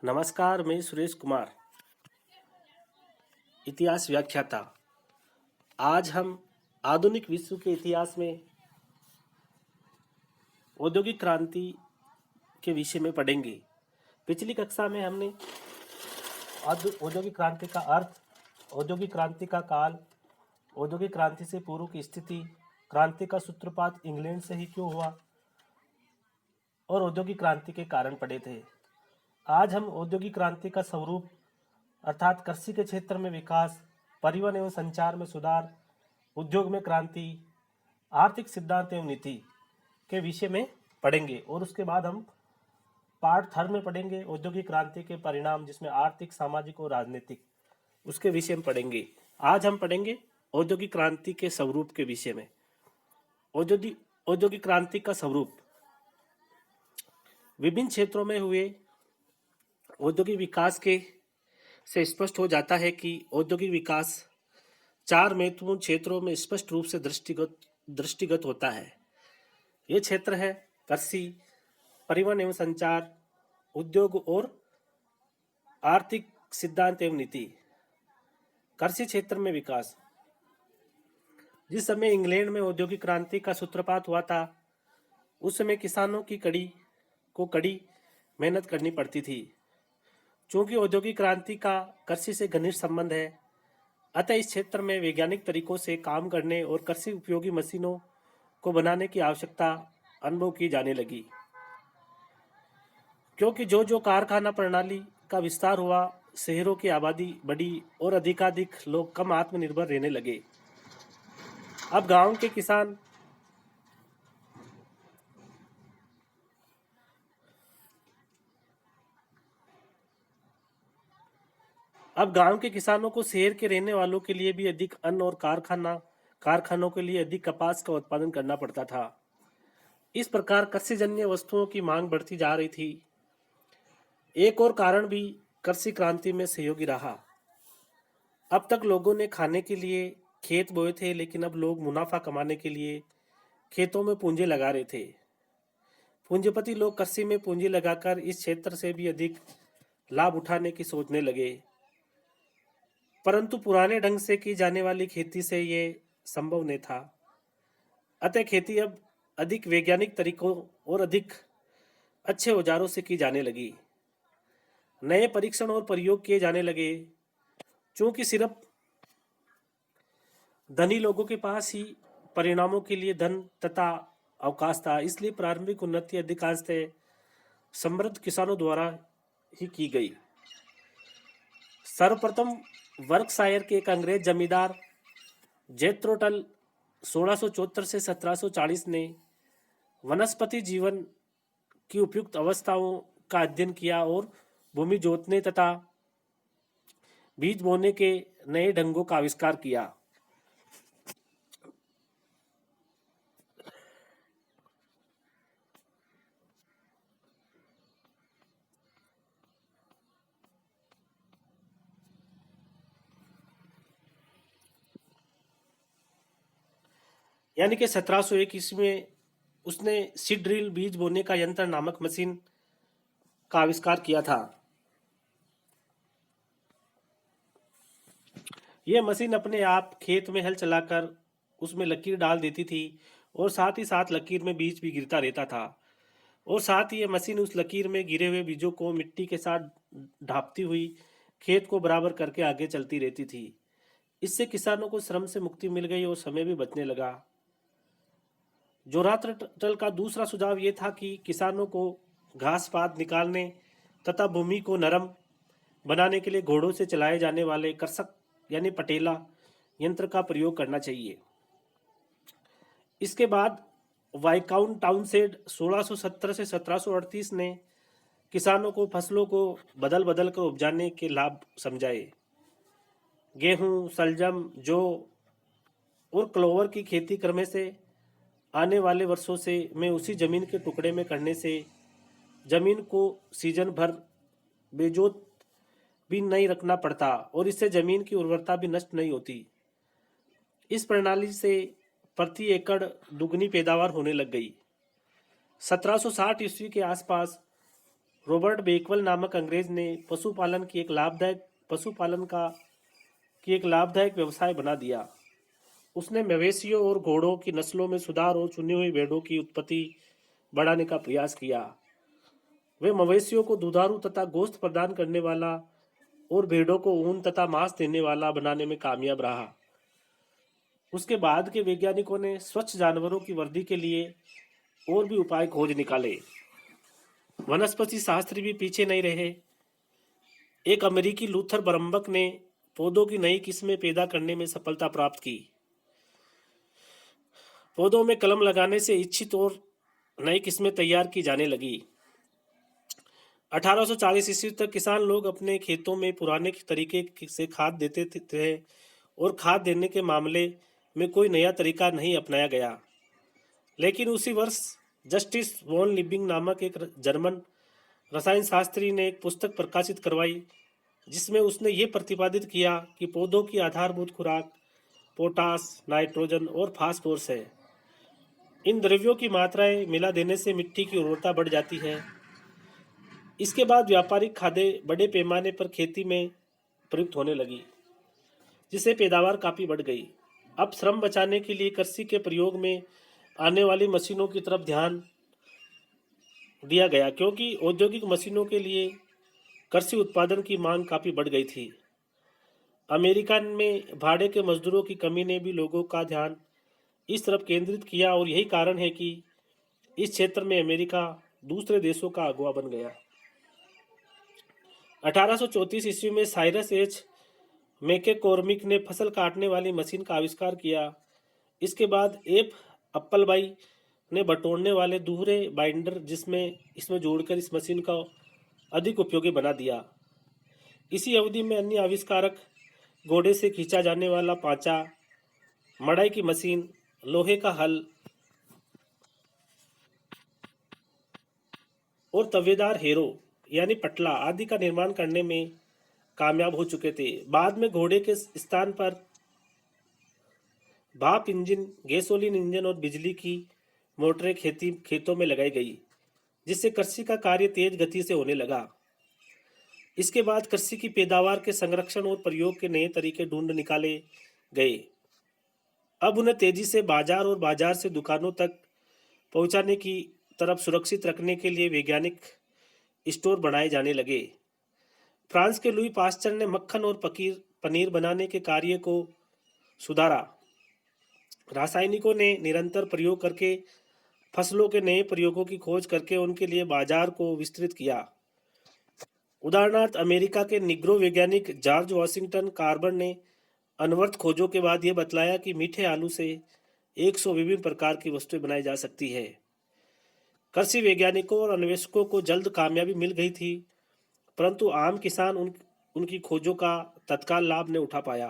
नमस्कार, मैं सुरेश कुमार, इतिहास व्याख्याता। आज हम आधुनिक विश्व के इतिहास में औद्योगिक क्रांति के विषय में पढ़ेंगे। पिछली कक्षा में हमने औद्योगिक क्रांति का अर्थ, औद्योगिक क्रांति का काल, औद्योगिक क्रांति से पूर्व की स्थिति, क्रांति का सूत्रपात इंग्लैंड से ही क्यों हुआ और औद्योगिक क्रांति के कारण पढ़े थे। आज हम औद्योगिक क्रांति का स्वरूप अर्थात कृषि के क्षेत्र में विकास, परिवहन एवं संचार में सुधार, उद्योग में क्रांति, आर्थिक सिद्धांत एवं नीति के विषय में पढ़ेंगे और उसके बाद हम पार्ट थर्ड में पढ़ेंगे औद्योगिक क्रांति के परिणाम, जिसमें आर्थिक, सामाजिक और राजनीतिक, उसके विषय में पढ़ेंगे। आज हम पढ़ेंगे औद्योगिक क्रांति के स्वरूप के विषय में। औद्योगिक क्रांति का स्वरूप विभिन्न क्षेत्रों में हुए औद्योगिक विकास के से स्पष्ट हो जाता है कि औद्योगिक विकास चार महत्वपूर्ण क्षेत्रों में स्पष्ट रूप से दृष्टिगत होता है। ये क्षेत्र है कृषि, परिवहन एवं संचार, उद्योग और आर्थिक सिद्धांत एवं नीति। कृषि क्षेत्र में विकास। जिस समय इंग्लैंड में औद्योगिक क्रांति का सूत्रपात हुआ था, उस समय किसानों की कड़ी मेहनत करनी पड़ती थी। चूंकि औद्योगिक क्रांति का कृषि से घनिष्ठ संबंध है, अतः इस क्षेत्र में वैज्ञानिक तरीकों से काम करने और कृषि उपयोगी मशीनों को बनाने की आवश्यकता अनुभव की जाने लगी। क्योंकि जो कारखाना प्रणाली का विस्तार हुआ, शहरों की आबादी बढ़ी और अधिकाधिक लोग कम आत्मनिर्भर रहने लगे। अब गांव के किसानों को शहर के रहने वालों के लिए भी अधिक अन्न और कारखानों के लिए अधिक कपास का उत्पादन करना पड़ता था। इस प्रकार कृषिजन्य वस्तुओं की मांग बढ़ती जा रही थी। एक और कारण भी कृषि क्रांति में सहयोगी रहा। अब तक लोगों ने खाने के लिए खेत बोए थे, लेकिन अब लोग मुनाफा कमाने के लिए खेतों में पूंजी लगा रहे थे। पूंजीपति लोग कृषि में पूंजी लगाकर इस क्षेत्र से भी अधिक लाभ उठाने की सोचने लगे, परंतु पुराने ढंग से की जाने वाली खेती से ये संभव नहीं था। अतः खेती अब अधिक वैज्ञानिक तरीकों और अधिक अच्छे औजारों से की जाने लगी। नए परीक्षण और प्रयोग किए जाने लगे। चूंकि सिर्फ धनी लोगों के पास ही परिणामों के लिए धन तथा अवकाश था, इसलिए प्रारंभिक उन्नति अधिकांशतः समृद्ध किसानों द्वारा ही की गई। सर्वप्रथम वर्कशायर के एक अंग्रेज जमींदार जेथरो टल 1674 से 1740 ने वनस्पति जीवन की उपयुक्त अवस्थाओं का अध्ययन किया और भूमि जोतने तथा बीज बोने के नए ढंगों का आविष्कार किया। यानी कि 1701 ईस्वी में उसने सीड ड्रिल, बीज बोने का यंत्र नामक मशीन का आविष्कार किया था। यह मशीन अपने आप खेत में हल चलाकर उसमें लकीर डाल देती थी और साथ ही साथ लकीर में बीज भी गिरता रहता था, और साथ ही यह मशीन उस लकीर में गिरे हुए बीजों को मिट्टी के साथ ढापती हुई खेत को बराबर करके आगे चलती रहती थी। इससे किसानों को श्रम से मुक्ति मिल गई और समय भी बचने लगा। जोरात्रटल का दूसरा सुझाव यह था कि किसानों को घास पात निकालने तथा भूमि को नरम बनाने के लिए घोड़ों से चलाए जाने वाले कर्षक यानी पटेला यंत्र का प्रयोग करना चाहिए। इसके बाद वाइकाउंट टाउनशेंड 1617 से 1738 ने किसानों को फसलों को बदल बदल कर उपजाने के लाभ समझाए। गेहूं, सलजम, जौ और क्लोवर की खेती करने से आने वाले वर्षों में उसी जमीन के टुकड़े में करने से जमीन को सीजन भर बेजोत भी नहीं रखना पड़ता और इससे जमीन की उर्वरता भी नष्ट नहीं होती। इस प्रणाली से प्रति एकड़ दुगनी पैदावार होने लग गई। 1760 ईस्वी के आसपास रॉबर्ट बेकवेल नामक अंग्रेज ने पशुपालन की एक लाभदायक व्यवसाय बना दिया। उसने मवेशियों और घोड़ों की नस्लों में सुधार और चुनी हुई भेड़ों की उत्पत्ति बढ़ाने का प्रयास किया। वे मवेशियों को दुधारू तथा गोश्त प्रदान करने वाला और भेड़ों को ऊन तथा मांस देने वाला बनाने में कामयाब रहा। उसके बाद के वैज्ञानिकों ने स्वच्छ जानवरों की वृद्धि के लिए और भी उपाय खोज निकाले। वनस्पति शास्त्री भी पीछे नहीं रहे। एक अमेरिकी लूथर बर्बंक ने पौधों की नई किस्में पैदा करने में सफलता प्राप्त की। पौधों में कलम लगाने से इच्छित और नई किस्में तैयार की जाने लगी। 1840 ईस्वी तक किसान लोग अपने खेतों में पुराने तरीके से खाद देते थे और खाद देने के मामले में कोई नया तरीका नहीं अपनाया गया। लेकिन उसी वर्ष जस्टिस वॉन लिबिंग नामक एक जर्मन रसायन शास्त्री ने एक पुस्तक प्रकाशित करवाई जिसमें उसने ये प्रतिपादित किया कि पौधों की आधारभूत खुराक पोटास, नाइट्रोजन और फास्फोरस है। इन द्रव्यों की मात्राएं मिला देने से मिट्टी की उर्वरता बढ़ जाती है। इसके बाद व्यापारिक खादें बड़े पैमाने पर खेती में प्रयुक्त होने लगी, जिससे पैदावार काफ़ी बढ़ गई। अब श्रम बचाने के लिए कृषि के प्रयोग में आने वाली मशीनों की तरफ ध्यान दिया गया, क्योंकि औद्योगिक मशीनों के लिए कृषि उत्पादन की मांग काफ़ी बढ़ गई थी। अमेरिका में भाड़े के मजदूरों की कमी ने भी लोगों का ध्यान इस तरफ केंद्रित किया और यही कारण है कि इस क्षेत्र में अमेरिका दूसरे देशों का अगुवा बन गया। 1834 ईस्वी में साइरस एच मैकेकॉर्मिक ने फसल काटने वाली मशीन का आविष्कार किया। इसके बाद एफ अप्पलबाई ने बटोरने वाले दूहरे बाइंडर इसमें जोड़कर इस मशीन का अधिक उपयोगी बना दिया। इसी अवधि में अन्य आविष्कारक घोड़े से खींचा जाने वाला पांचा, मड़ाई की मशीन, लोहे का हल और तवेदार हेरो यानी पटला आदि का निर्माण करने में कामयाब हो चुके थे। बाद में घोड़े के स्थान पर भाप इंजन, गैसोलीन इंजन और बिजली की मोटरें खेतों में लगाई गई, जिससे कृषि का कार्य तेज गति से होने लगा। इसके बाद कृषि की पैदावार के संरक्षण और प्रयोग के नए तरीके ढूंढ निकाले गए। अब उन्हें तेजी से बाजार और बाजार से दुकानों तक पहुंचाने की तरफ सुरक्षित रखने के लिए वैज्ञानिक स्टोर बनाए जाने लगे। फ्रांस के लुई पास्चर ने मक्खन और पनीर बनाने के कार्य को सुधारा। रासायनिकों ने निरंतर प्रयोग करके फसलों के नए प्रयोगों की खोज करके उनके लिए बाजार को विस्तृत किया। उदाहरणार्थ अमेरिका के निग्रो वैज्ञानिक जॉर्ज वाशिंगटन कार्बर ने अनवरत खोजों के बाद यह बतलाया कि मीठे आलू से 100 विभिन्न प्रकार की वस्तुएं बनाई जा सकती है। कृषि वैज्ञानिकों और अन्वेषकों को जल्द कामयाबी मिल गई थी, परंतु आम किसान उनकी खोजों का तत्काल लाभ नहीं उठा पाया,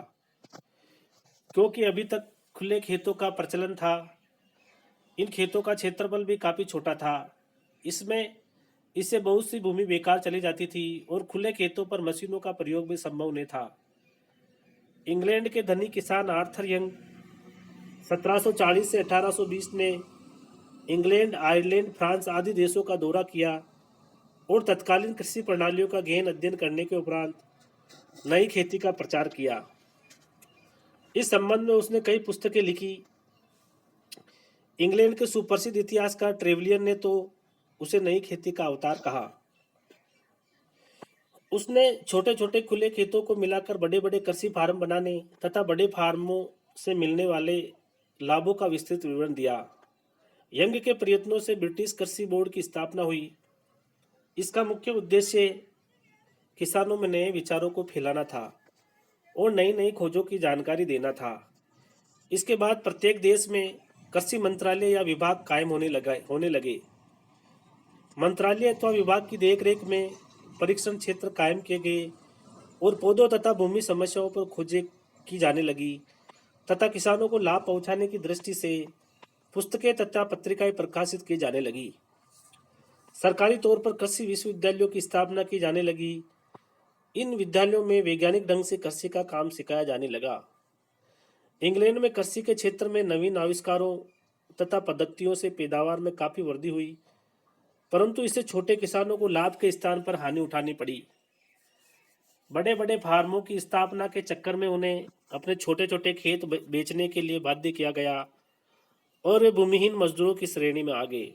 क्योंकि अभी तक खुले खेतों का प्रचलन था। इन खेतों का क्षेत्रफल भी काफ़ी छोटा था। इससे बहुत सी भूमि बेकार चली जाती थी और खुले खेतों पर मशीनों का प्रयोग भी संभव नहीं था। इंग्लैंड के धनी किसान आर्थर यंग 1740 से 1820 ने इंग्लैंड, आयरलैंड, फ्रांस आदि देशों का दौरा किया और तत्कालीन कृषि प्रणालियों का गहन अध्ययन करने के उपरांत नई खेती का प्रचार किया। इस संबंध में उसने कई पुस्तकें लिखी। इंग्लैंड के सुप्रसिद्ध इतिहासकार ट्रेवलियर ने तो उसे नई खेती का अवतार कहा। उसने छोटे छोटे खुले खेतों को मिलाकर बड़े बड़े कृषि फार्म बनाने तथा बड़े फार्मों से मिलने वाले लाभों का विस्तृत विवरण दिया। यंग के प्रयत्नों से ब्रिटिश कृषि बोर्ड की स्थापना हुई। इसका मुख्य उद्देश्य किसानों में नए विचारों को फैलाना था और नई नई खोजों की जानकारी देना था। इसके बाद प्रत्येक देश में कृषि मंत्रालय या विभाग कायम होने लगे। मंत्रालय अथवा विभाग की देखरेख में परीक्षण क्षेत्र कायम किए गए और पौधों तथा भूमि समस्याओं पर खोजें की जाने लगी तथा किसानों को लाभ पहुंचाने की दृष्टि से पुस्तकें तथा पत्रिकाएं प्रकाशित की जाने लगी। सरकारी तौर पर कृषि विश्वविद्यालयों की स्थापना की जाने लगी। इन विद्यालयों में वैज्ञानिक ढंग से कृषि का काम सिखाया जाने लगा। इंग्लैंड में कृषि के क्षेत्र में नवीन आविष्कारों तथा पद्धतियों से पैदावार में काफ़ी वृद्धि हुई। परंतु इससे छोटे किसानों को लाभ के स्थान पर हानि उठानी पड़ी। बड़े बड़े फार्मों की स्थापना के चक्कर में उन्हें अपने छोटे छोटे खेत बेचने के लिए बाध्य किया गया और वे भूमिहीन मजदूरों की श्रेणी में आ गए।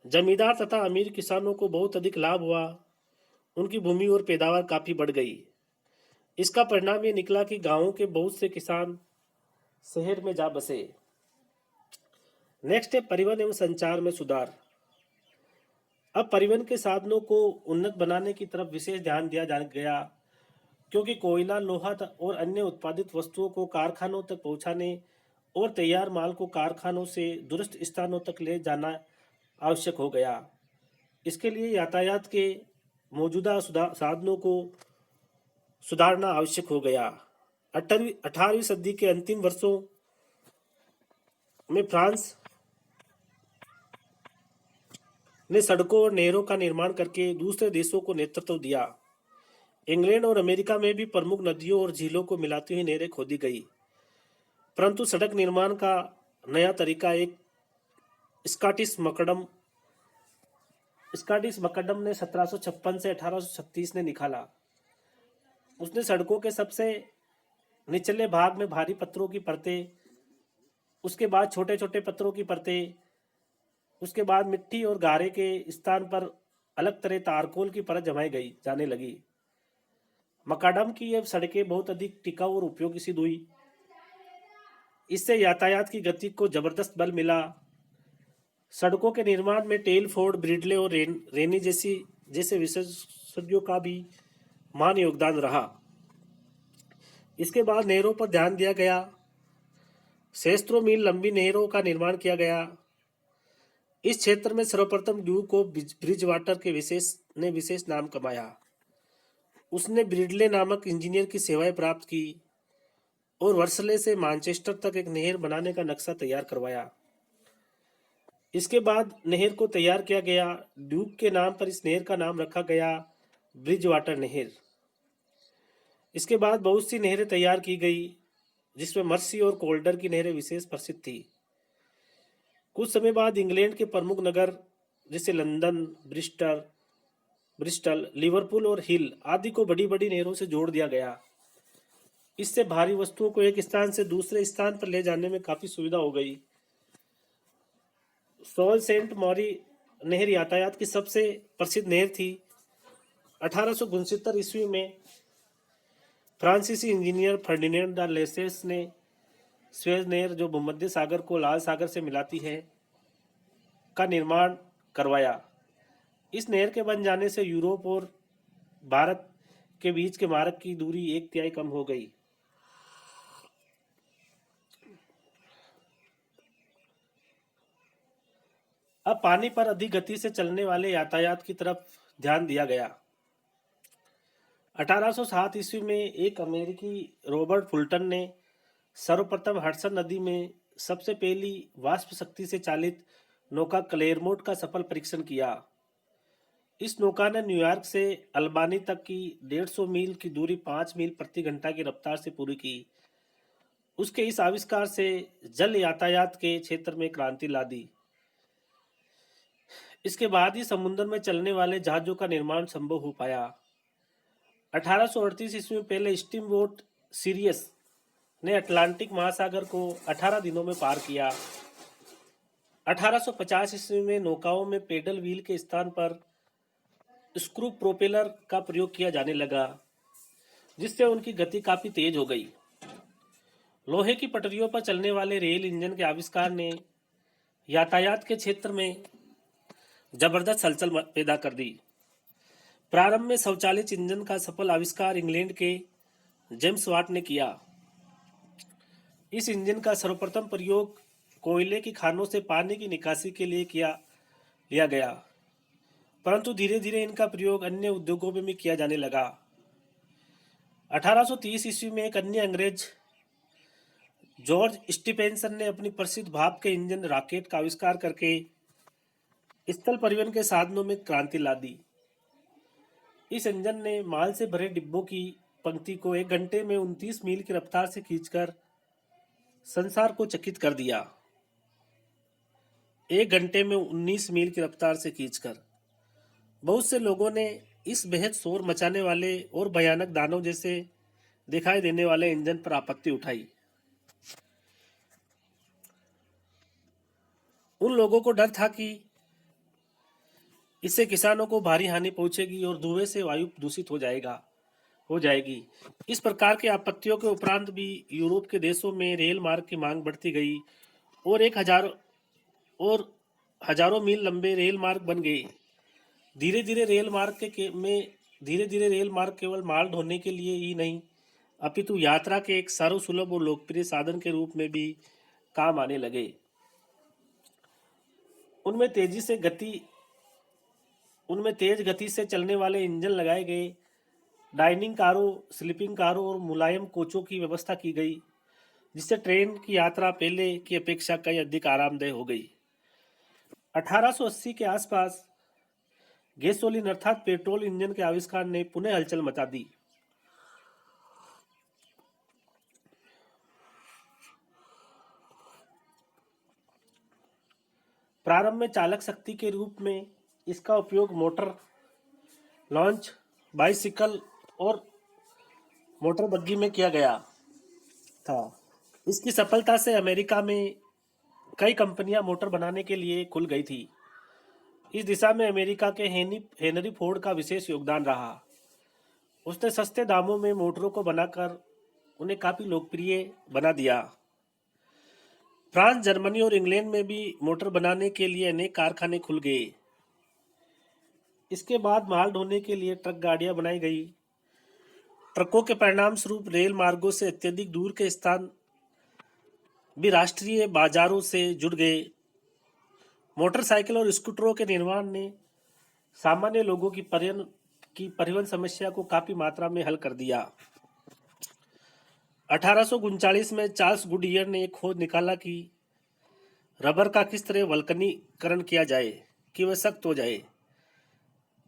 जमींदार तथा अमीर किसानों को बहुत अधिक लाभ हुआ, उनकी भूमि और पैदावार काफी बढ़ गई। इसका परिणाम ये निकला कि गांवों के बहुत से किसान शहर में जा बसे। नेक्स्ट है परिवहन एवं संचार में सुधार। अब परिवहन के साधनों को उन्नत बनाने की तरफ विशेष ध्यान दिया जा गया, क्योंकि कोयला, लोहा और अन्य उत्पादित वस्तुओं को कारखानों तक पहुंचाने और तैयार माल को कारखानों से दूरस्थ स्थानों तक ले जाना आवश्यक हो गया। इसके लिए यातायात के मौजूदा साधनों को सुधारना आवश्यक हो गया। 18वीं सदी के अंतिम वर्षों में फ्रांस ने सड़कों और नहरों का निर्माण करके दूसरे देशों को नेतृत्व दिया। इंग्लैंड और अमेरिका में भी प्रमुख नदियों और झीलों को मिलाती हुई नहरें खोदी गई। परंतु सड़क निर्माण का नया तरीका एक स्कॉटिश मकडम ने 1756 से 1836 ने निकाला। उसने सड़कों के सबसे निचले भाग में भारी पत्थरों की परतें, उसके बाद छोटे छोटे पत्थरों की परतें, उसके बाद मिट्टी और गारे के स्थान पर अलग तरह तारकोल की परत जमाई गई जाने लगी। मकाडम की ये सड़कें बहुत अधिक टिकाऊ और उपयोगी सिद्ध हुई। इससे यातायात की गति को जबरदस्त बल मिला। सड़कों के निर्माण में टेलफोर्ड, ब्रिडले और रेनी जैसे विशेषज्ञों का भी महान योगदान रहा। इसके बाद नहरों पर ध्यान दिया गया। सैकड़ों मील लंबी नहरों का निर्माण किया गया। इस क्षेत्र में सर्वप्रथम ड्यूक ऑफ ब्रिज वाटर के विशेष नाम कमाया। उसने ब्रिडले नामक इंजीनियर की सेवाएं प्राप्त की और वर्सले से मैनचेस्टर तक एक नहर बनाने का नक्शा तैयार करवाया। इसके बाद नहर को तैयार किया गया। ड्यूक के नाम पर इस नहर का नाम रखा गया ब्रिज वाटर नहर। इसके बाद बहुत सी नहरें तैयार की गई, जिसमें मर्सी और कोल्डर की नहरें विशेष प्रसिद्ध थी। कुछ समय बाद इंग्लैंड के प्रमुख नगर जैसे लंदन, ब्रिस्टल, लिवरपूल और हिल आदि को बड़ी बड़ी नहरों से जोड़ दिया गया। इससे भारी वस्तुओं को एक स्थान से दूसरे स्थान पर ले जाने में काफी सुविधा हो गई। सोल सेंट मॉरी नहर यातायात की सबसे प्रसिद्ध नहर थी। 1869 ईस्वी में फ्रांसीसी इंजीनियर फर्डिनेंड द लेसेस ने स्वेज नहर, जो भूमध्य सागर को लाल सागर से मिलाती है, का निर्माण करवाया। इस नहर के बन जाने से यूरोप और भारत के बीच के मार्ग की दूरी 1/3 कम हो गई। अब पानी पर अधिक गति से चलने वाले यातायात की तरफ ध्यान दिया गया। 1807 ईस्वी में एक अमेरिकी रॉबर्ट फुल्टन ने सर्वप्रथम हडसन नदी में सबसे पहली वाष्प शक्ति से चालित नौका क्लेयरमोंट का सफल परीक्षण किया। इस नौका ने न्यूयॉर्क से अल्बानी तक की 150 मील की दूरी 5 मील प्रति घंटा की रफ्तार से पूरी की। उसके इस आविष्कार से जल यातायात के क्षेत्र में क्रांति ला दी। इसके बाद ही समुद्र में चलने वाले जहाजों का निर्माण संभव हो पाया। 1838 ईस्वी में पहले स्टीम बोट सीरियस ने अटलांटिक महासागर को 18 दिनों में पार किया। 1850 ईस्वी में नौकाओं में पेडल व्हील के स्थान पर स्क्रू प्रोपेलर का प्रयोग किया जाने लगा, जिससे उनकी गति काफी तेज हो गई। लोहे की पटरियों पर चलने वाले रेल इंजन के आविष्कार ने यातायात के क्षेत्र में जबरदस्त हलचल पैदा कर दी। प्रारंभ में स्वचालित इंजन का सफल आविष्कार इंग्लैंड के जेम्स वाट ने किया। इस इंजन का सर्वप्रथम प्रयोग कोयले की खानों से पानी की निकासी के लिए लिया गया, परंतु धीरे धीरे इनका प्रयोग अन्य उद्योगों में भी किया जाने लगा। 1830 ईस्वी में एक अन्य अंग्रेज जॉर्ज स्टीफेंसन ने अपनी प्रसिद्ध भाप के इंजन रॉकेट का आविष्कार करके स्थल परिवहन के साधनों में क्रांति ला दी। इस इंजन ने माल से भरे डिब्बों की पंक्ति को 1 घंटे में 29 मील की रफ्तार से खींचकर संसार को चकित कर दिया। 1 घंटे में 19 मील की रफ्तार से खींचकर। बहुत से लोगों ने इस बेहद शोर मचाने वाले और भयानक दानव जैसे दिखाई देने वाले इंजन पर आपत्ति उठाई। उन लोगों को डर था कि इससे किसानों को भारी हानि पहुंचेगी और धुएं से वायु दूषित हो जाएगी। इस प्रकार के आपत्तियों के उपरांत भी यूरोप के देशों में रेल मार्ग की मांग बढ़ती गई और और हजारों मील लंबे रेल मार्ग बन गए। धीरे धीरे रेल मार्ग केवल माल ढोने के लिए ही नहीं, अपितु यात्रा के एक सर्वसुलभ और लोकप्रिय साधन के रूप में भी काम आने लगे। उनमें तेज गति से चलने वाले इंजन लगाए गए, डाइनिंग कारों, स्लीपिंग कारों और मुलायम कोचों की व्यवस्था की गई, जिससे ट्रेन की यात्रा पहले की अपेक्षा कई अधिक आरामदेह हो गई। 1880 के आसपास गैसोलीन अर्थात पेट्रोल इंजन के आविष्कार ने पुनः हलचल मचा दी। प्रारंभ में चालक शक्ति के रूप में इसका उपयोग मोटर लॉन्च, बाइसिकल और मोटर बग्गी में किया गया था। इसकी सफलता से अमेरिका में कई कंपनियां मोटर बनाने के लिए खुल गई थी। इस दिशा में अमेरिका के हेनरी फोर्ड का विशेष योगदान रहा। उसने सस्ते दामों में मोटरों को बनाकर उन्हें काफी लोकप्रिय बना दिया। फ्रांस, जर्मनी और इंग्लैंड में भी मोटर बनाने के लिए अनेक कारखाने खुल गए। इसके बाद माल ढोने के लिए ट्रक गाड़ियां बनाई गई। ट्रकों के परिणाम स्वरूप रेल मार्गों से अत्यधिक दूर के स्थान भी राष्ट्रीय बाजारों से जुड़ गए। मोटरसाइकिल और स्कूटरों के निर्माण ने सामान्य लोगों की परिवहन समस्या को काफी मात्रा में हल कर दिया। 1839 में चार्ल्स गुडियर ने एक खोज निकाला कि रबर का किस तरह वल्कनीकरण किया जाए कि वह सख्त हो जाए।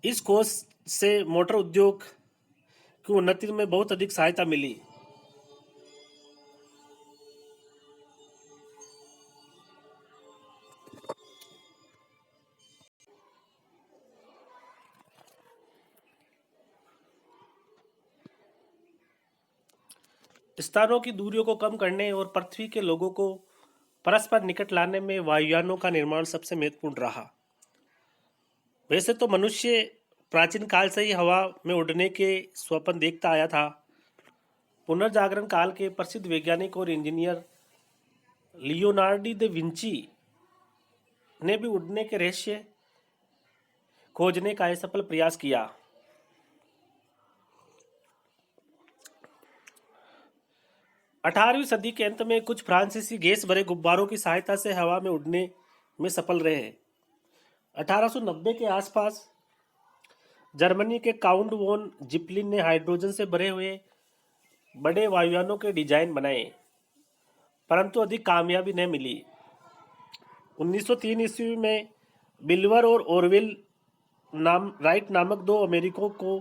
इस खोज से मोटर उद्योग की उन्नति में बहुत अधिक सहायता मिली। स्थानों की दूरियों को कम करने और पृथ्वी के लोगों को परस्पर निकट लाने में वायुयानों का निर्माण सबसे महत्वपूर्ण रहा। वैसे तो मनुष्य प्राचीन काल से ही हवा में उड़ने के स्वप्न देखता आया था। पुनर्जागरण काल के प्रसिद्ध वैज्ञानिक और इंजीनियर लियोनार्डो दा विंची ने भी उड़ने के रहस्य खोजने का असफल प्रयास किया। 18वीं सदी के अंत में कुछ फ्रांसीसी गैस भरे गुब्बारों की सहायता से हवा में उड़ने में सफल रहे। 1890 के आसपास जर्मनी के काउंट वॉन जिपलिन ने हाइड्रोजन से भरे हुए बड़े वायुयानों के डिजाइन बनाए, परंतु अधिक कामयाबी न मिली। 1903 ईस्वी में बिल्वर और ओरवेल राइट नामक दो अमेरिकियों को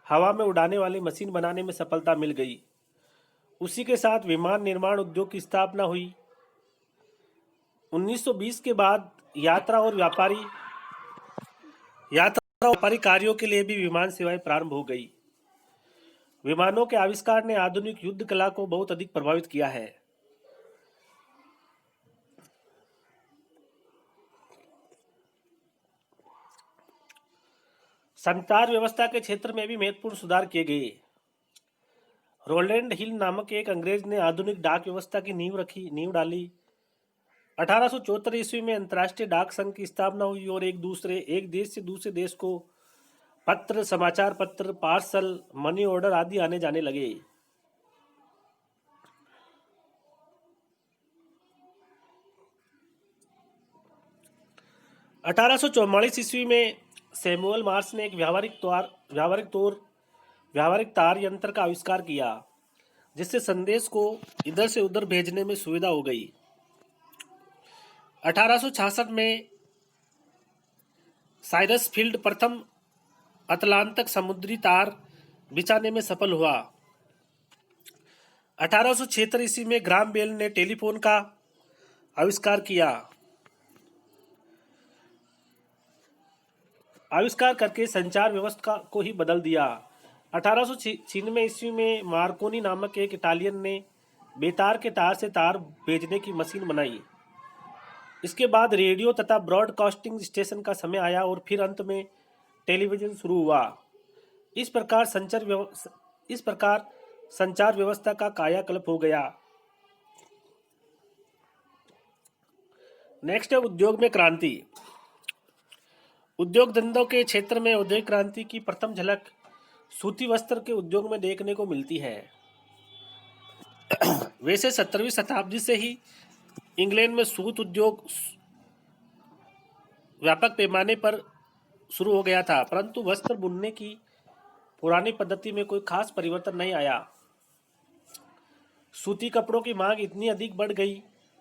हवा में उड़ाने वाली मशीन बनाने में सफलता मिल गई। उसी के साथ विमान निर्माण उद्योग की स्थापना हुई। 1920 के बाद यात्रा और व्यापारी कार्यों के लिए भी विमान सेवाएं प्रारंभ हो गई। विमानों के आविष्कार ने आधुनिक युद्ध कला को बहुत अधिक प्रभावित किया है। संचार व्यवस्था के क्षेत्र में भी महत्वपूर्ण सुधार किए गए। रोलैंड हिल नामक एक अंग्रेज ने आधुनिक डाक व्यवस्था की नींव डाली। 1874 ईस्वी में अंतर्राष्ट्रीय डाक संघ की स्थापना हुई और एक देश से दूसरे देश को पत्र, समाचार पत्र, पार्सल, मनी ऑर्डर आदि आने जाने लगे। (1844 ईस्वी में सैमुअल मार्स ने एक व्यावहारिक तार यंत्र का आविष्कार किया, जिससे संदेश को इधर से उधर भेजने में सुविधा हो गई। 1866 में साइरस फील्ड प्रथम अतलांतक समुद्री तार बिछाने में सफल हुआ। 1876 ईस्वी में ग्राहम बेल ने टेलीफोन का आविष्कार किया। आविष्कार करके संचार व्यवस्था को ही बदल दिया। 1896 ईस्वी में मार्कोनी नामक एक इटालियन ने बेतार के तार से तार भेजने की मशीन बनाई। इसके बाद रेडियो तथा ब्रॉडकास्टिंग स्टेशन का समय आया और फिर अंत में टेलीविजन शुरू हुआ। इस प्रकार संचार व्यवस्था का कायाकल्प हो गया। नेक्स्ट है उद्योग में क्रांति। उद्योग धंधों के क्षेत्र में औद्योगिक क्रांति की प्रथम झलक सूती वस्त्र के उद्योग में देखने को मिलती है। वैसे 17वीं शताब्दी से ही इंग्लैंड में सूत उद्योग व्यापक पैमाने पर शुरू हो गया था, परंतु वस्त्र बुनने की पुरानी पद्धति में कोई खास परिवर्तन नहीं आया। सूती कपड़ों की मांग इतनी अधिक बढ़ गई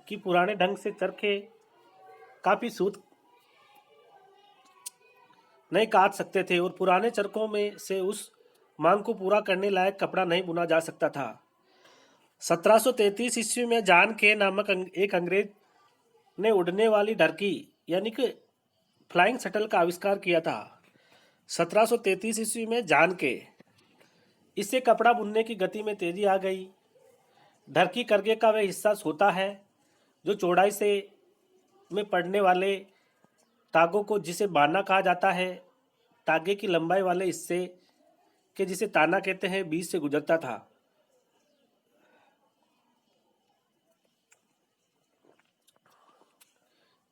कि पुराने ढंग से चरखे काफी सूत नहीं काट सकते थे और पुराने चरखों में से उस मांग को पूरा करने लायक कपड़ा नहीं बुना जा सकता था। 1733 ईस्वी में जॉन के नामक एक अंग्रेज ने उड़ने वाली ढरकी यानी कि फ्लाइंग शटल का आविष्कार किया था। 1733 ईस्वी में जॉन के इससे कपड़ा बुनने की गति में तेजी आ गई। ढरकी करगे का वह हिस्सा होता है जो चौड़ाई से में पड़ने वाले तागों को जिसे बाना कहा जाता है, तागे की लंबाई वाले हिस्से के जिसे ताना कहते हैं बीच से गुजरता था।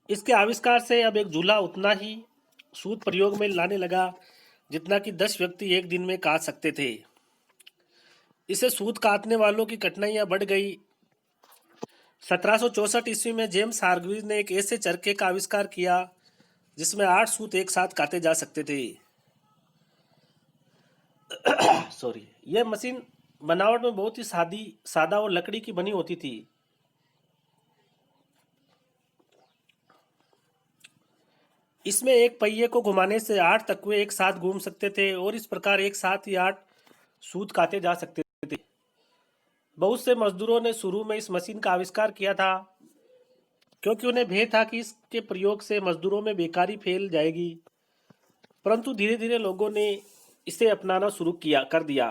इसके आविष्कार से अब एक झूला उतना ही सूत प्रयोग में लाने लगा जितना कि 10 व्यक्ति एक दिन में काट सकते थे। इसे सूत काटने वालों की कठिनाइयां बढ़ गई। 1764 ईस्वी में जेम्स हार्ग्रीव्स ने एक ऐसे चरखे का आविष्कार किया जिसमें 8 सूत एक साथ काटे जा सकते थे। यह मशीन बनावट में बहुत ही सादा और लकड़ी की बनी होती थी। इसमें एक पहिए को घुमाने से 8 तकवे एक साथ घूम सकते थे और इस प्रकार एक साथ ही 8 सूत काटे जा सकते थे। बहुत से मजदूरों ने शुरू में इस मशीन का आविष्कार किया था क्योंकि उन्हें भय था कि इसके प्रयोग से मजदूरों में बेकारी फैल जाएगी, परंतु धीरे धीरे लोगों ने इसे अपनाना शुरू कर दिया।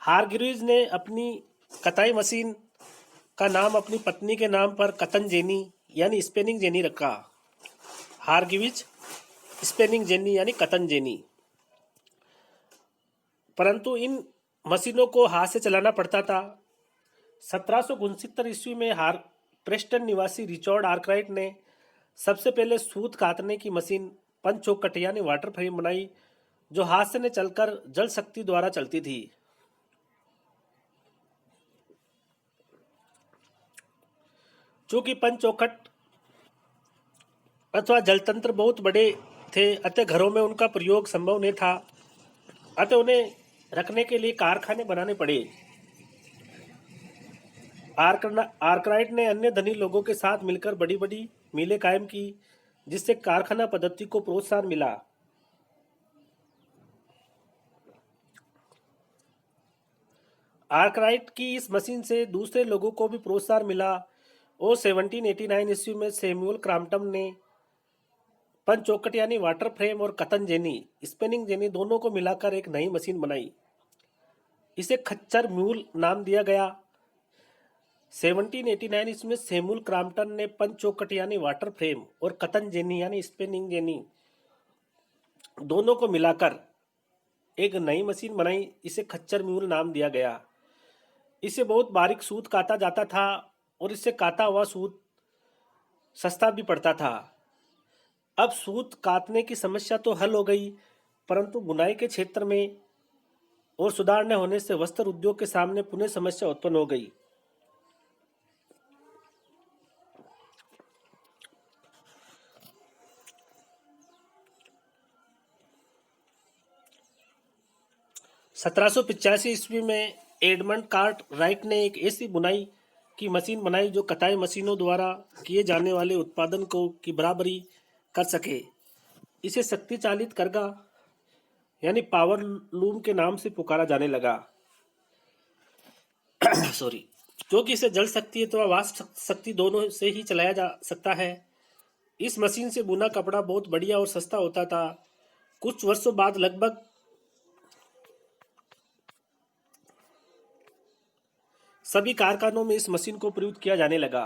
हार्ग्रीव्स ने अपनी कताई मशीन का नाम अपनी पत्नी के नाम पर कतन जेनी यानी स्पेनिंग जेनी रखा। हार्ग्रीव्स स्पेनिंग जेनी यानी कतन जेनी। परंतु इन मशीनों को हाथ से चलाना पड़ता था। 1769 ईस्वी में प्रेस्टन निवासी रिचर्ड आर्कराइट ने सबसे पहले सूत काटने की मशीन पंचचौखट यानी वाटर फ्रेम बनाई जो हाथ से न चलकर जल शक्ति द्वारा चलती थी। चूंकि पंचचौखट अथवा जलतंत्र बहुत बड़े थे अतः घरों में उनका प्रयोग संभव नहीं था, अतः उन्हें रखने के लिए कारखाने बनाने पड़े। आर्कराइट ने अन्य धनी लोगों के साथ मिलकर बड़ी बड़ी मिलें कायम की जिससे कारखाना पद्धति को प्रोत्साहन मिला। आर्कराइट की इस मशीन से दूसरे लोगों को भी प्रोत्साहन मिला और 1789 ईस्वी में सैमुअल क्रॉम्पटन ने पंचचौखट यानी वाटर फ्रेम और कतन जेनी स्पिनिंग जेनी दोनों को मिलाकर एक नई मशीन बनाई। इसे खच्चर म्यूल नाम दिया गया। 1789 इसमें सैमुअल क्रॉम्पटन ने पंचचौखट यानी वाटर फ्रेम और कतन जेनी यानी स्पिनिंग जेनी दोनों को मिलाकर एक नई मशीन बनाई। इसे खच्चर म्यूल नाम दिया गया। इसे बहुत बारीक सूत काटा जाता था और इससे काटा हुआ सूत सस्ता भी पड़ता था। अब सूत काटने की समस्या तो हल हो गई, परंतु बुनाई के क्षेत्र में और सुधार न होने से वस्त्र उद्योग के सामने पुनः समस्या उत्पन्न हो गई। (1785) ईस्वी में एडमंड कार्ट राइट ने एक ऐसी बुनाई की मशीन बनाई जो कताई मशीनों द्वारा किए जाने वाले उत्पादन को की बराबरी कर सके। इसे शक्ति चालित करगा यानी पावर लूम के नाम से पुकारा जाने लगा। क्योंकि इसे जल शक्ति अथवा वाष्प शक्ति दोनों से ही चलाया जा सकता है। इस मशीन से बुना कपड़ा बहुत बढ़िया और सस्ता होता था। कुछ वर्षों बाद लगभग सभी कारखानों में इस मशीन को प्रयुक्त किया जाने लगा।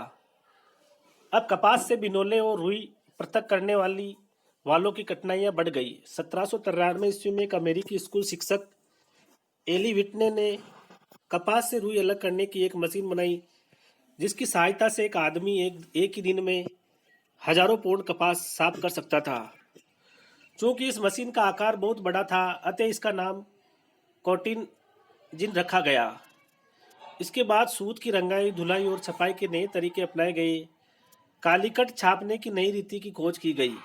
अब कपास से बिनोले और रुई पृथक करने वालों की कठिनाइयां बढ़ गई। 1793 ईस्वी में एक अमेरिकी स्कूल शिक्षक एली विटने ने कपास से रुई अलग करने की एक मशीन बनाई, जिसकी सहायता से एक आदमी एक ही दिन में हजारों पौंड कपास साफ कर सकता था। चूंकि इस मशीन का आकार बहुत बड़ा था, अतः इसका नाम कॉटिन जिन रखा गया। इसके बाद सूत की रंगाई, धुलाई और छपाई के नए तरीके अपनाए गए। कालीकट छापने की नई रीति की खोज की गई।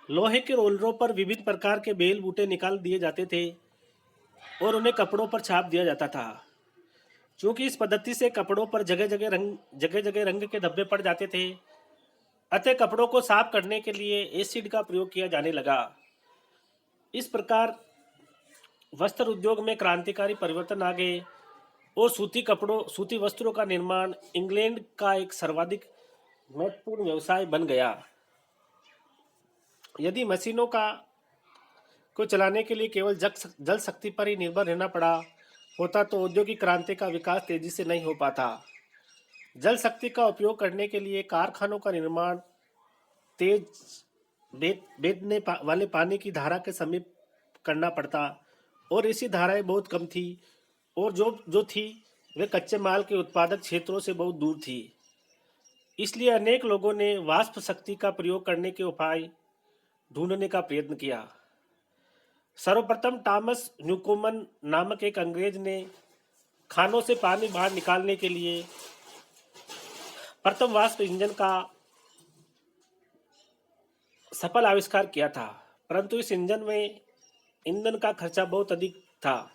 लोहे के रोलरों पर विभिन्न प्रकार के बेल बूटे निकाल दिए जाते थे और उन्हें कपड़ों पर छाप दिया जाता था। चूंकि इस पद्धति से कपड़ों पर जगह जगह रंग के धब्बे पड़ जाते थे, अतः कपड़ों को साफ करने के लिए एसिड का प्रयोग किया जाने लगा। इस प्रकार वस्त्र उद्योग में क्रांतिकारी परिवर्तन आ गए और सूती वस्त्रों का निर्माण इंग्लैंड का एक सर्वाधिक महत्वपूर्ण व्यवसाय बन गया। यदि मशीनों को चलाने के लिए केवल जल शक्ति पर ही निर्भर रहना पड़ा होता तो औद्योगिक क्रांति का विकास तेजी से नहीं हो पाता। जल शक्ति का उपयोग करने के लिए कारखानों का निर्माण तेज बेदने वाले पानी की धारा के समीप करना पड़ता और ऐसी धाराएं बहुत कम थी और जो थी वे कच्चे माल के उत्पादक क्षेत्रों से बहुत दूर थी। इसलिए अनेक लोगों ने वाष्प शक्ति का प्रयोग करने के उपाय ढूंढने का प्रयत्न किया। सर्वप्रथम टॉमस न्यूकोमन नामक एक अंग्रेज ने खानों से पानी बाहर निकालने के लिए प्रथम वाष्प इंजन का सफल आविष्कार किया था, परंतु इस इंजन में ईंधन का खर्चा बहुत अधिक था।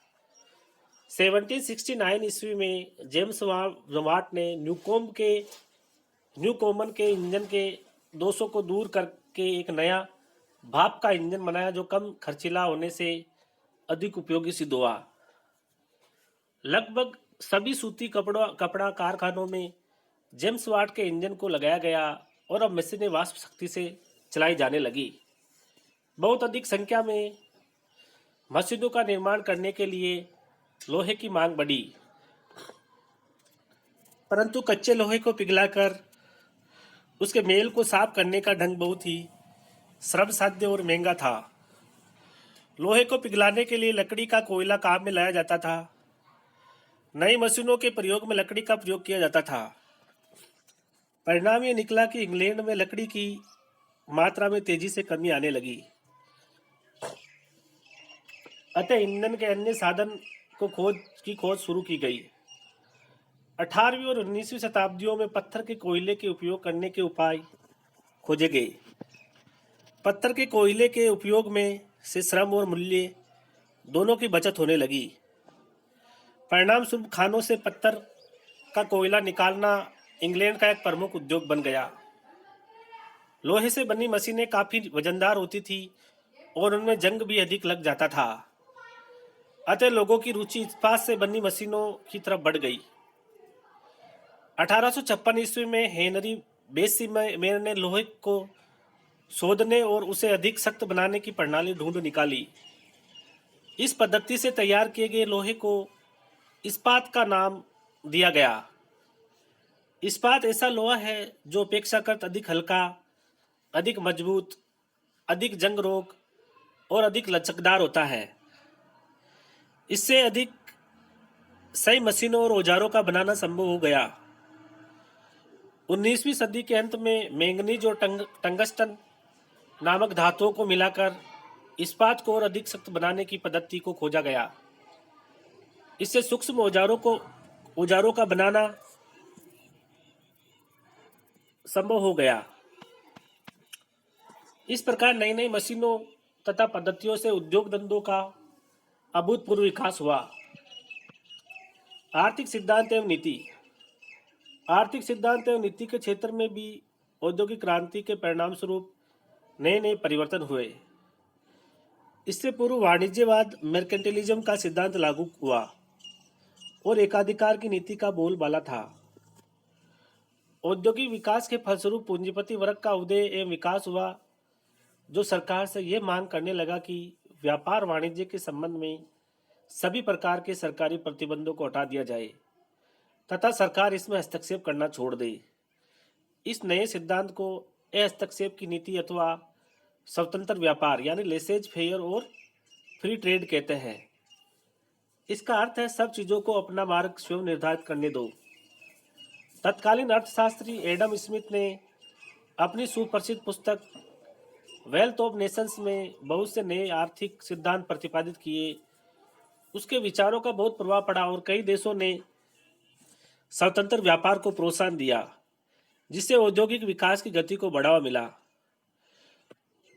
1769 ईस्वी में जेम्स वाट ने न्यूकोमन के इंजन के दोषों को दूर करके एक नया भाप का इंजन बनाया, जो कम खर्चीला होने से अधिक उपयोगी सिद्ध हुआ। लगभग सभी सूती कपड़ा कारखानों में जेम्स वाट के इंजन को लगाया गया और अब मशीनें वाष्प शक्ति से चलाई जाने लगी। बहुत अधिक संख्या में मशीनों का निर्माण करने के लिए लोहे की मांग बढ़ी, परंतु कच्चे लोहे को पिघलाकर उसके मेल को साफ करने का ढंग बहुत ही श्रम साध्य और महंगा था। लोहे को पिघलाने के लिए लकड़ी का कोयला काम में लाया जाता था। नई मशीनों के प्रयोग में लकड़ी का प्रयोग किया जाता था। परिणाम ये निकला कि इंग्लैंड में लकड़ी की मात्रा में तेजी से कमी आने लगी, अतः ईंधन के अन्य साधन की खोज शुरू की गई। 18वीं और 19वीं शताब्दियों में पत्थर के कोयले के उपयोग करने के उपाय खोजे गए। पत्थर के कोयले के उपयोग में से श्रम और मूल्य दोनों की बचत होने लगी। परिणाम स्वरूप खानों से पत्थर का कोयला निकालना इंग्लैंड का एक प्रमुख उद्योग बन गया। लोहे से बनी मशीनें काफी वजनदार होती थी और उनमें जंग भी अधिक लग जाता था, अतः लोगों की रुचि इस्पात से बनी मशीनों की तरफ बढ़ गई। 1856 ईस्वी में हेनरी बेसीमेर ने लोहे को शोधने और उसे अधिक सख्त बनाने की प्रणाली ढूंढ निकाली। इस पद्धति से तैयार किए गए लोहे को इस्पात का नाम दिया गया। इस्पात ऐसा लोहा है जो अपेक्षाकृत अधिक हल्का, अधिक मजबूत, अधिक जंग रोग और अधिक लचकदार होता है। इससे अधिक सही मशीनों और औजारों का बनाना संभव हो गया। 19वीं सदी के अंत में मैंगनीज और टंगस्टन नामक धातुओं को मिलाकर इस्पात को और अधिक सख्त बनाने की पद्धति को खोजा गया। इससे सूक्ष्म औजारों का बनाना संभव हो गया। इस प्रकार नई नई मशीनों तथा पद्धतियों से उद्योग धंधों का अभूतपूर्व विकास हुआ। आर्थिक सिद्धांत एवं नीति के क्षेत्र में भी औद्योगिक क्रांति के परिणाम स्वरूप नए नए परिवर्तन हुए। इससे पूर्व वाणिज्यवाद मर्केंटिलिज्म का सिद्धांत लागू हुआ और एकाधिकार की नीति का बोलबाला था। औद्योगिक विकास के फलस्वरूप पूंजीपति वर्ग का उदय एवं विकास हुआ, जो सरकार से यह मांग करने लगा कि व्यापार वाणिज्य के संबंध में सभी प्रकार के सरकारी प्रतिबंधों को हटा दिया जाए तथा सरकार इसमें हस्तक्षेप करना छोड़ दे। इस नए सिद्धांत को हस्तक्षेप की नीति अथवा स्वतंत्र व्यापार यानी लेसेज फेयर और फ्री ट्रेड कहते हैं। इसका अर्थ है सब चीजों को अपना मार्ग स्वयं निर्धारित करने दो। तत्कालीन अर्थशास्त्री एडम स्मिथ ने अपनी सुप्रसिद्ध पुस्तक वेल्थ ऑफ नेशंस में बहुत से नए आर्थिक सिद्धांत प्रतिपादित किए। उसके विचारों का बहुत प्रभाव पड़ा और कई देशों ने स्वतंत्र व्यापार को प्रोत्साहन दिया, जिससे औद्योगिक विकास की गति को बढ़ावा मिला।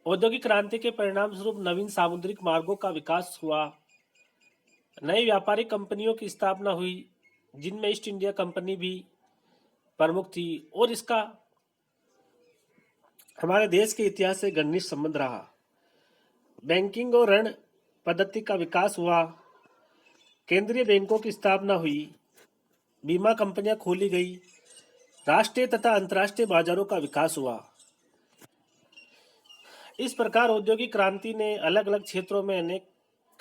औद्योगिक क्रांति के परिणाम स्वरूप नवीन सामुद्रिक मार्गों का विकास हुआ, नई व्यापारिक कंपनियों की स्थापना हुई, जिनमें ईस्ट इंडिया कंपनी भी प्रमुख थी, और इसका हमारे देश के इतिहास से घनिष्ठ संबंध रहा। बैंकिंग और ऋण पद्धति का विकास हुआ, केंद्रीय बैंकों की स्थापना हुई, बीमा कंपनियां खोली गई, राष्ट्रीय तथा अंतर्राष्ट्रीय बाजारों का विकास हुआ। इस प्रकार औद्योगिक क्रांति ने अलग अलग क्षेत्रों में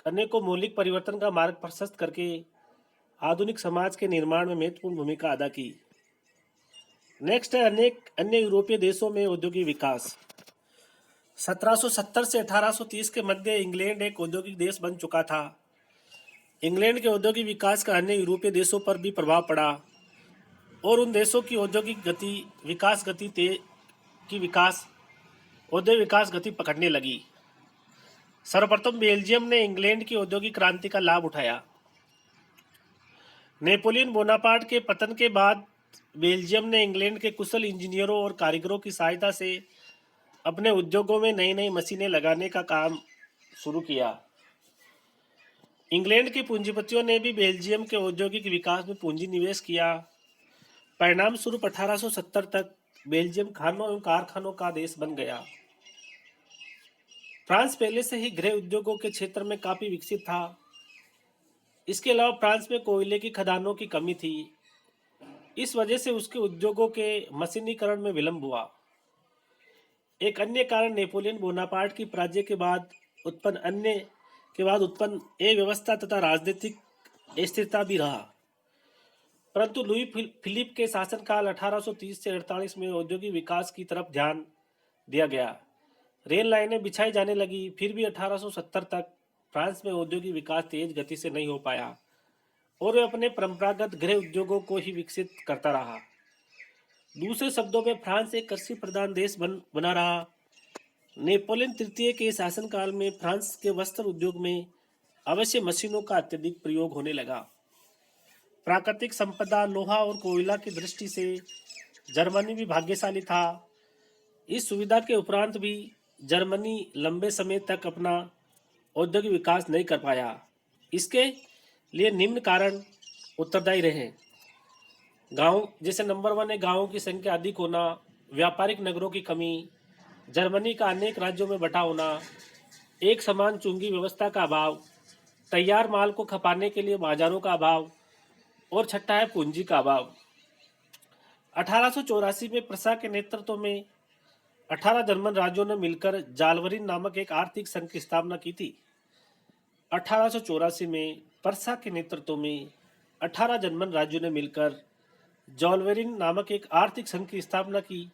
अनेकों मौलिक परिवर्तन का मार्ग प्रशस्त करके आधुनिक समाज के निर्माण में महत्वपूर्ण भूमिका अदा की। नेक्स्ट है अनेक अन्य यूरोपीय देशों में औद्योगिक विकास। 1770 से 1830 के मध्य इंग्लैंड एक औद्योगिक देश बन चुका था। इंग्लैंड के औद्योगिक विकास का अन्य यूरोपीय देशों पर भी प्रभाव पड़ा और उन देशों की औद्योगिक विकास गति पकड़ने लगी। सर्वप्रथम बेल्जियम ने इंग्लैंड की औद्योगिक क्रांति का लाभ उठाया। नेपोलियन बोनापार्ट के पतन के बाद बेल्जियम ने इंग्लैंड के कुशल इंजीनियरों और कारीगरों की सहायता से अपने उद्योगों में नई नई मशीनें लगाने का काम शुरू किया। इंग्लैंड के पूंजीपतियों ने भी बेल्जियम के औद्योगिक विकास में पूंजी निवेश किया। परिणाम स्वरूप 1870 तक बेल्जियम खानों एवं कारखानों का देश बन गया। फ्रांस पहले से ही गृह उद्योगों के क्षेत्र में काफी विकसित था। इसके अलावा फ्रांस में कोयले की खदानों की कमी थी। इस वजह से उसके उद्योगों के मशीनीकरण में विलंब हुआ। एक अन्य कारण नेपोलियन बोनापार्ट की पराजय के बाद उत्पन्न अव्यवस्था तथा राजनीतिक अस्थिरता भी रहा। परंतु लुई फिलिप के शासनकाल 1830 से 48 में औद्योगिक विकास की तरफ ध्यान दिया गया। रेल लाइनें बिछाई जाने लगी। फिर भी 1870 तक फ्रांस में औद्योगिक विकास तेज गति से नहीं हो पाया और वे अपने परंपरागत गृह उद्योगों को ही विकसित करता रहा। दूसरे शब्दों में फ्रांस एक कृषि प्रधान देश बना रहा। नेपोलियन तृतीय के शासनकाल में फ्रांस के वस्त्र उद्योग में अवश्य मशीनों का अत्यधिक प्रयोग होने लगा। प्राकृतिक संपदा लोहा और कोयला की दृष्टि से जर्मनी भी भाग्यशाली था। इस सुविधा के उपरांत भी जर्मनी लंबे समय तक अपना औद्योगिक विकास नहीं कर पाया। इसके लिए निम्न कारण उत्तरदायी रहे। गांव जैसे नंबर 1 है गांवों की संख्या अधिक होना, व्यापारिक नगरों की कमी, जर्मनी का अनेक राज्यों में बंटा होना, एक समान चुंगी व्यवस्था का अभाव, तैयार माल को खपाने के लिए बाजारों का अभाव, और छठा है पूंजी का अभाव। 1884 में प्रसा के नेतृत्व में 18 जर्मन राज्यों ने मिलकर जालवरिन नामक एक आर्थिक संघ की स्थापना की थी। 1884 में प्रसा के नेतृत्व में 18 जर्मन राज्यों ने मिलकर जालवरिन नामक एक आर्थिक संघ की स्थापना की।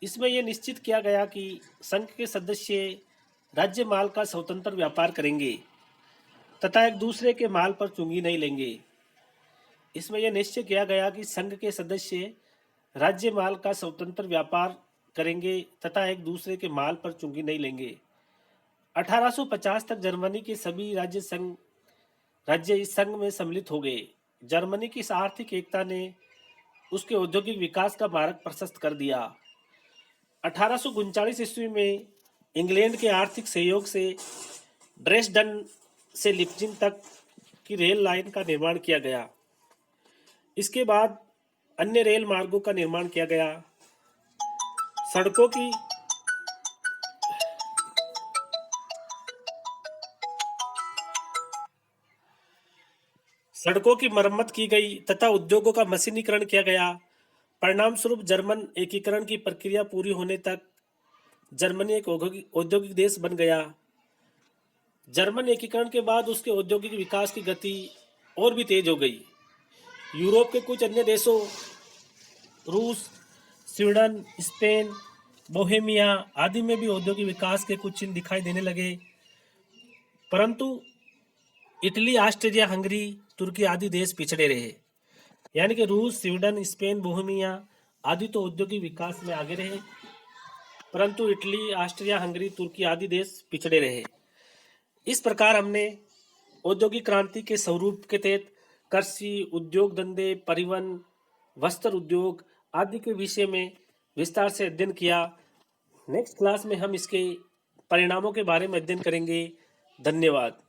इसमें यह निश्चित किया गया कि संघ के सदस्य राज्य माल का स्वतंत्र व्यापार करेंगे तथा एक दूसरे के माल पर चुंगी नहीं लेंगे। इसमें यह निश्चय किया गया कि संघ के सदस्य राज्य माल का स्वतंत्र व्यापार करेंगे तथा एक दूसरे के माल पर चुंगी नहीं लेंगे। 1850 तक जर्मनी के सभी राज्य इस संघ में सम्मिलित हो गए। जर्मनी की इस आर्थिक एकता ने उसके औद्योगिक विकास का मार्ग प्रशस्त कर दिया। 1839 ईस्वी में इंग्लैंड के आर्थिक सहयोग से ड्रेसडन से लिप्जिंग तक की रेल लाइन का निर्माण किया गया। इसके बाद अन्य रेल मार्गों का निर्माण किया गया। सड़कों की मरम्मत की गई तथा उद्योगों का मशीनीकरण किया गया। परिणाम स्वरूप जर्मन एकीकरण की प्रक्रिया पूरी होने तक जर्मनी एक औद्योगिक देश बन गया। जर्मन एकीकरण के बाद उसके औद्योगिक विकास की गति और भी तेज हो गई। यूरोप के कुछ अन्य देशों रूस, स्वीडन, स्पेन, बोहेमिया आदि में भी औद्योगिक विकास के कुछ चिन्ह दिखाई देने लगे, परंतु इटली, ऑस्ट्रिया, हंगरी, तुर्की आदि देश पिछड़े रहे। यानी कि रूस, स्वीडन, स्पेन, बोहेमिया आदि तो औद्योगिक विकास में आगे रहे, परंतु इटली, ऑस्ट्रिया, हंगरी, तुर्की आदि देश पिछड़े रहे। इस प्रकार हमने औद्योगिक क्रांति के स्वरूप के तहत कृषि, उद्योग धंधे, परिवहन, वस्त्र उद्योग आदि के विषय में विस्तार से अध्ययन किया। नेक्स्ट क्लास में हम इसके परिणामों के बारे में अध्ययन करेंगे। धन्यवाद।